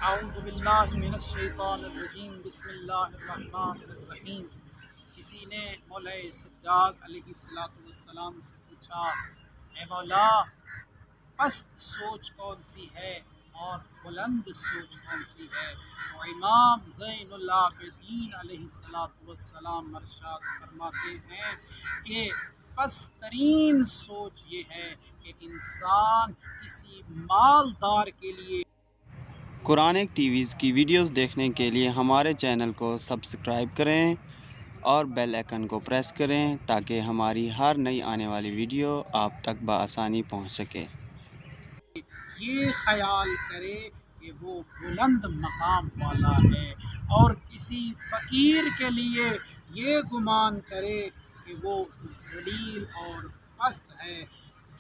اعوذ باللہ من الشیطان الرجیم بسم اللہ الرحمن الرحیم۔ کسی نے مولا سجاد علیہ السلام سے پوچھا، اے مولا، پست سوچ کون سی ہے اور بلند سوچ کون سی ہے؟ تو امام زین العابدین علیہ السلام ارشاد فرماتے ہیں کہ پست ترین سوچ یہ ہے کہ انسان کسی مالدار کے لیے قرآنک ٹی ویز کی ویڈیوز دیکھنے کے لیے ہمارے چینل کو سبسکرائب کریں اور بیل آئیکن کو پریس کریں تاکہ ہماری ہر نئی آنے والی ویڈیو آپ تک بآسانی پہنچ سکے۔ یہ خیال کرے کہ وہ بلند مقام والا ہے، اور کسی فقیر کے لیے یہ گمان کرے کہ وہ ذلیل اور پست ہے۔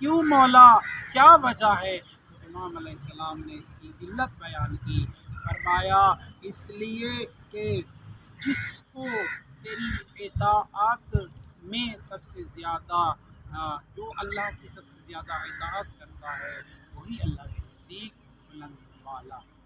کیوں مولا، کیا وجہ ہے؟ تو امام علیہ السلام نے اس کی علت بیان کی، فرمایا اس لیے کہ جس کو تیری اطاعت میں سب سے زیادہ جو اللہ کی سب سے زیادہ اطاعت کرتا ہے وہی اللہ کے نزدیک بلند والا ہے۔